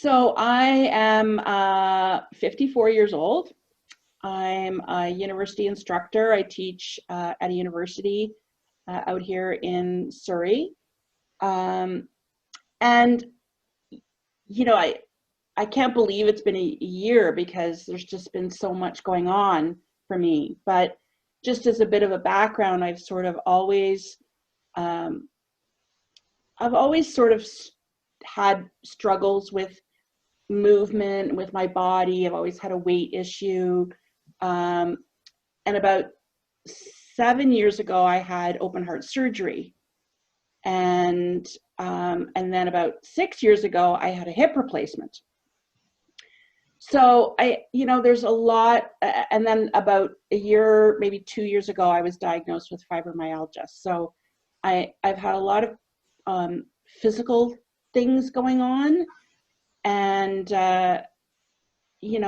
So I am 54 years old. I'm a university instructor. I teach at a university out here in Surrey. And, you know, I can't believe it's been a year because there's just been so much going on for me. But just as a bit of a background, I've always sort of had struggles with movement, with my body. I've always had a weight issue. And about 7 years ago, I had open heart surgery. And then about 6 years ago, I had a hip replacement. So there's a lot. And then about a year, maybe 2 years ago, I was diagnosed with fibromyalgia. So I've had a lot of physical things going on, and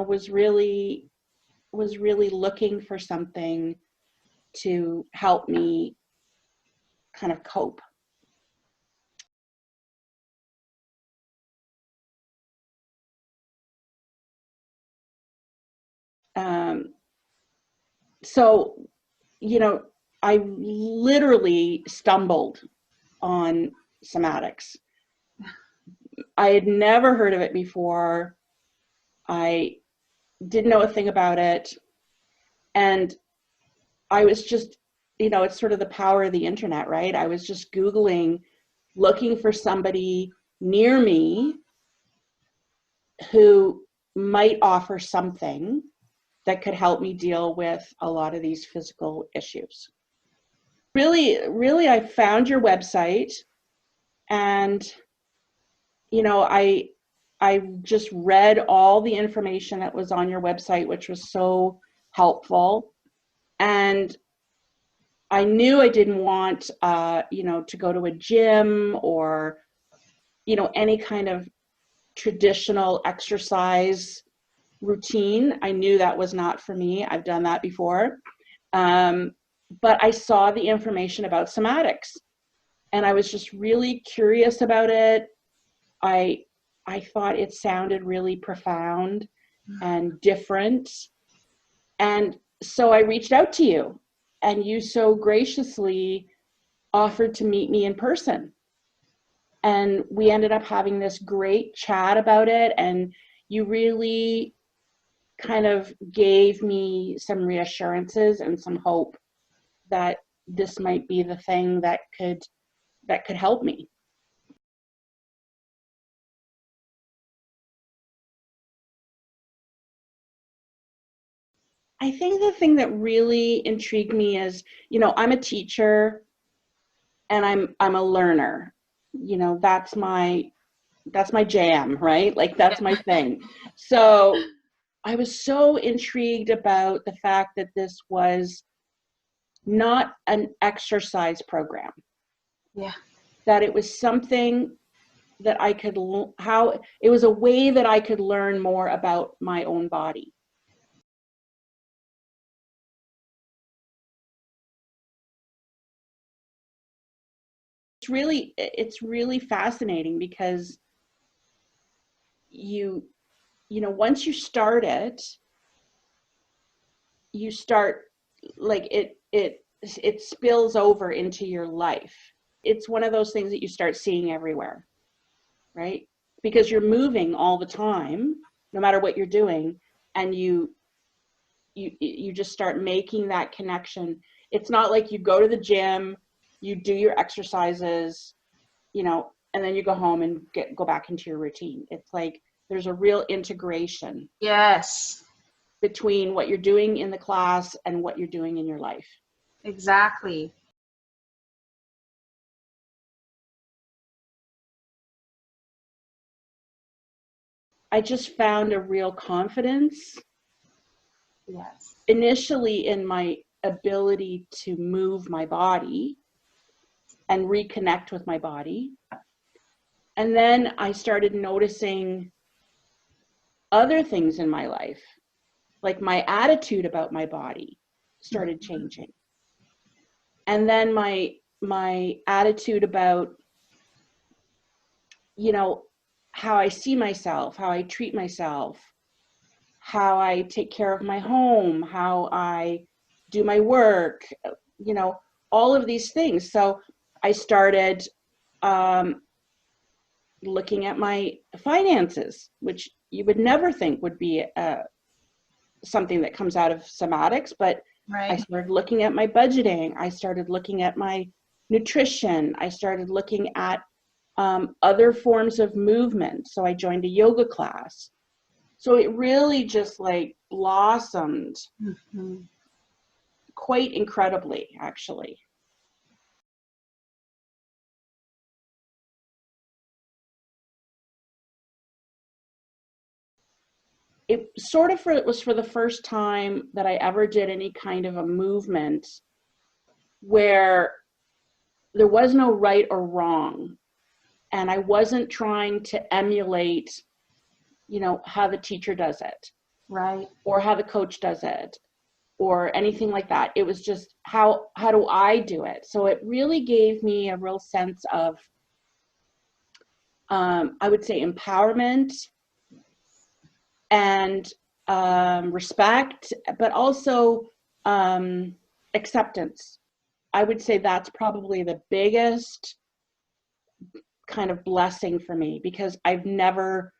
was really looking for something to help me kind of cope. So I literally stumbled on Somatics. I had never heard of it before. I didn't know a thing about it. And I was just, it's sort of the power of the internet, right? I was just Googling, looking for somebody near me who might offer something that could help me deal with a lot of these physical issues. Really, I found your website, and I just read all the information that was on your website, which was so helpful. And I knew I didn't want, to go to a gym or, any kind of traditional exercise routine. I knew that was not for me. I've done that before. But I saw the information about somatics, and I was just really curious about it. I thought it sounded really profound and different. And so I reached out to you, and you so graciously offered to meet me in person. And we ended up having this great chat about it, and you really kind of gave me some reassurances and some hope that this might be the thing that could help me. I think the thing that really intrigued me is, I'm a teacher and I'm a learner. That's my jam, right? Like, that's my thing. So I was so intrigued about the fact that this was not an exercise program. Yeah. That it was something that it was a way that I could learn more about my own body. It's really fascinating because once you start it, you start, like, it spills over into your life. It's one of those things that you start seeing everywhere, right? Because you're moving all the time, no matter what you're doing, and you just start making that connection. It's not like you go to the gym, you do your exercises, and then you go home and go back into your routine. It's like there's a real integration. Yes. Between what you're doing in the class and what you're doing in your life. Exactly. I just found a real confidence. Yes. Initially in my ability to move my body and reconnect with my body. And then I started noticing other things in my life, like my attitude about my body started changing. And then my attitude about, how I see myself, how I treat myself, how I take care of my home, how I do my work, you know, all of these things. So I started looking at my finances, which you would never think would be something that comes out of somatics, but I Right. started looking at my budgeting. I started looking at my nutrition. I started looking at other forms of movement. So I joined a yoga class. So it really just like blossomed Mm-hmm. quite incredibly, actually. It sort of it was for the first time that I ever did any kind of a movement where there was no right or wrong. And I wasn't trying to emulate, you know, how the teacher does it Right. or how the coach does it or anything like that. It was just how do I do it? So it really gave me a real sense of, I would say, empowerment and respect, but also acceptance. I would say that's probably the biggest kind of blessing for me because I've never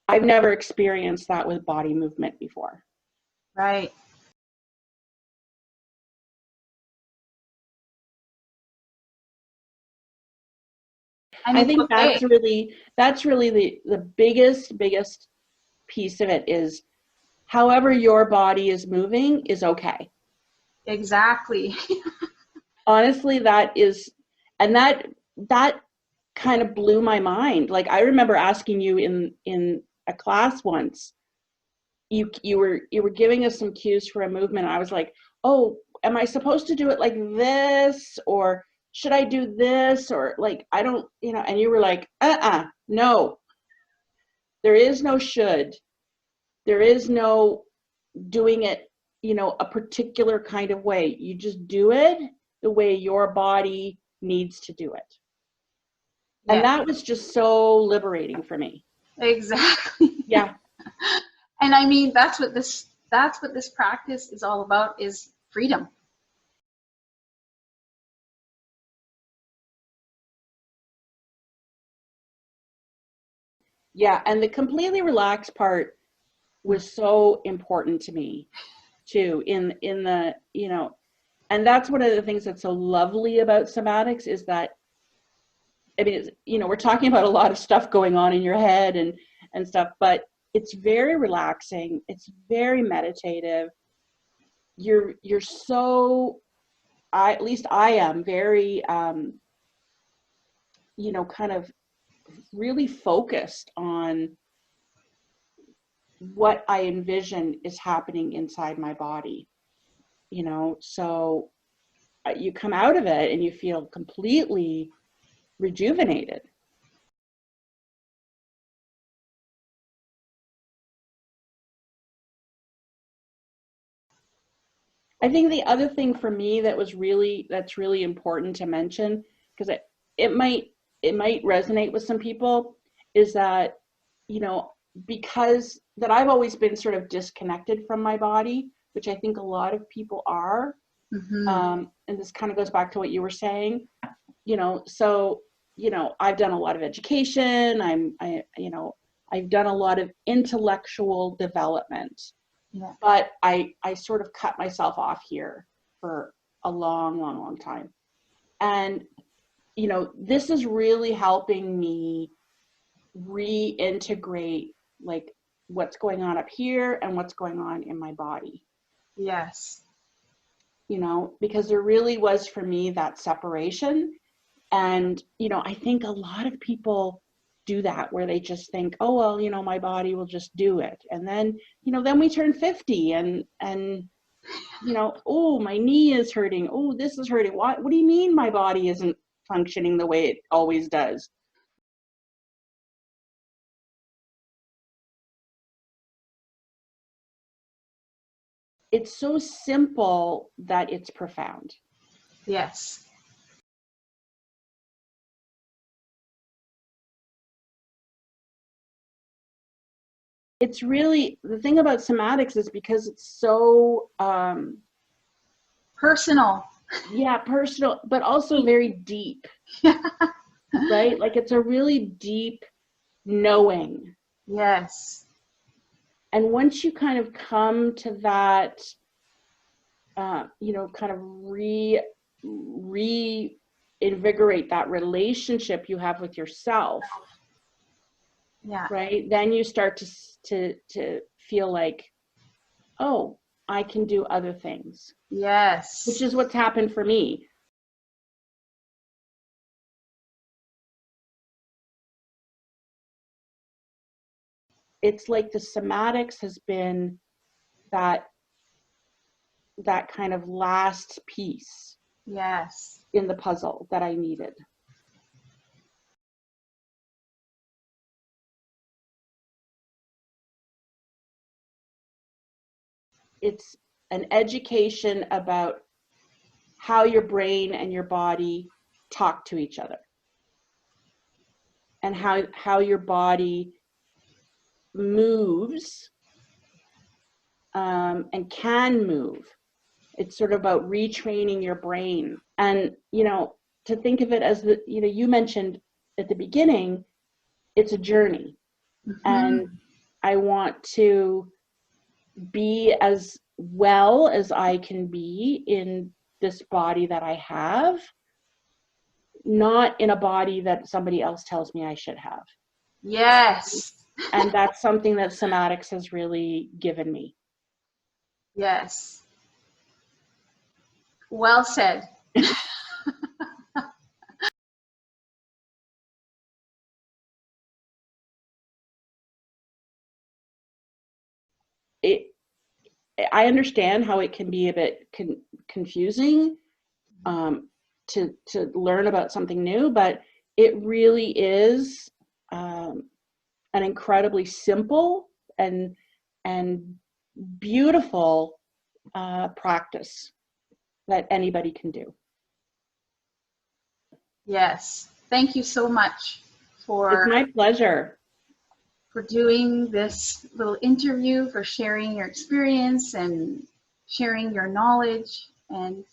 experienced that with body movement before. Right. And I it's think okay. that's really the biggest piece of it is however your body is moving is okay. Exactly. Honestly, that is, and that kind of blew my mind. Like I remember asking you in a class once, you were giving us some cues for a movement. I was like, oh, am I supposed to do it like this, or should I do this, or like I don't, you know? And you were like, no, there is no should, there is no doing it, you know, a particular kind of way. You just do it the way your body needs to do it. And Yeah, that was just so liberating for me. exactly. Yeah. And I mean, that's what this practice is all about, is freedom. Yeah. And the completely relaxed part was so important to me too in the, you know, and that's one of the things that's so lovely about somatics is that, I mean, it's, you know, we're talking about a lot of stuff going on in your head and stuff, but it's very relaxing. It's very meditative. You're so, at least I am very, you know, kind of really focused on what I envision is happening inside my body, you know, so you come out of it and you feel completely rejuvenated. I think the other thing for me that's really important to mention, because it might it might resonate with some people, is that, you know, because that I've always been sort of disconnected from my body, which I think a lot of people are. Mm-hmm. And this kind of goes back to what you were saying, you know, so, you know, I've done a lot of education. You know, I've done a lot of intellectual development, Yeah. but I sort of cut myself off here for a long time. And, you know, this is really helping me reintegrate like what's going on up here and what's going on in my body, Yes. you know, because there really was for me that separation. And, you know, I think a lot of people do that where they just think, oh, well, you know, my body will just do it. And then, you know, then we turn 50 and, you know, oh, my knee is hurting. Oh, this is hurting. What do you mean my body isn't functioning the way it always does? It's so simple that it's profound. Yes. it's really, the thing about somatics is because it's so, personal. yeah, personal, but also very deep, right? Like it's a really deep knowing. Yes. And once you kind of come to that, you know, kind of reinvigorate that relationship you have with yourself, Yeah. right? Then you start to feel like, oh, I can do other things, Yes. which is what's happened for me. It's like the somatics has been that kind of last piece Yes. in the puzzle that I needed. It's an education about how your brain and your body talk to each other, and how your body moves, and can move. It's sort of about retraining your brain. And, you know, to think of it as the, you know, you mentioned at the beginning, it's a journey. Mm-hmm. And I want to be as well as I can be in this body that I have, not in a body that somebody else tells me I should have. Yes. And that's something that somatics has really given me. Yes. Well said. I understand how it can be a bit confusing, to learn about something new, but it really is, an incredibly simple and beautiful practice that anybody can do. Yes. Thank you so much It's for my pleasure. doing this little interview, for sharing your experience and sharing your knowledge. And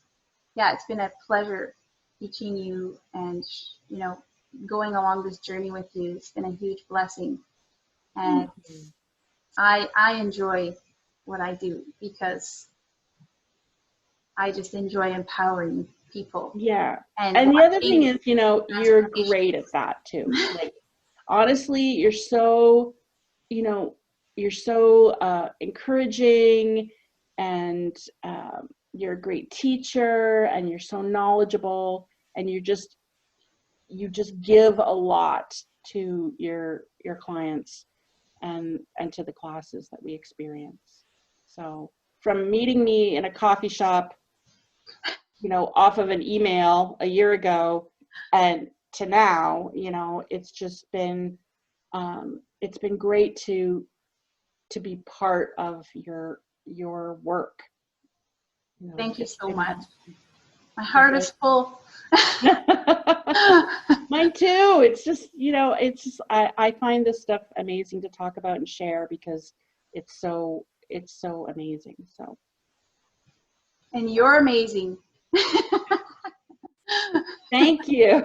yeah, it's been a pleasure teaching you and, you know, going along this journey with you. It's been a huge blessing. And I enjoy what I do because I just enjoy empowering people. Yeah. And And the other thing is, you know, you're transformation. great at that too. Like, honestly, you're so, you know, you're so encouraging, and you're a great teacher, and you're so knowledgeable, and you just give a lot to your clients and to the classes that we experience. So from meeting me in a coffee shop, you know, off of an email a year ago, and to now, you know, it's just been, it's been great to be part of your work. You know, Thank you it's so been much. My heart is full. Mine too. It's just, you know, it's just, I find this stuff amazing to talk about and share because it's so amazing. So. And you're amazing. Thank you.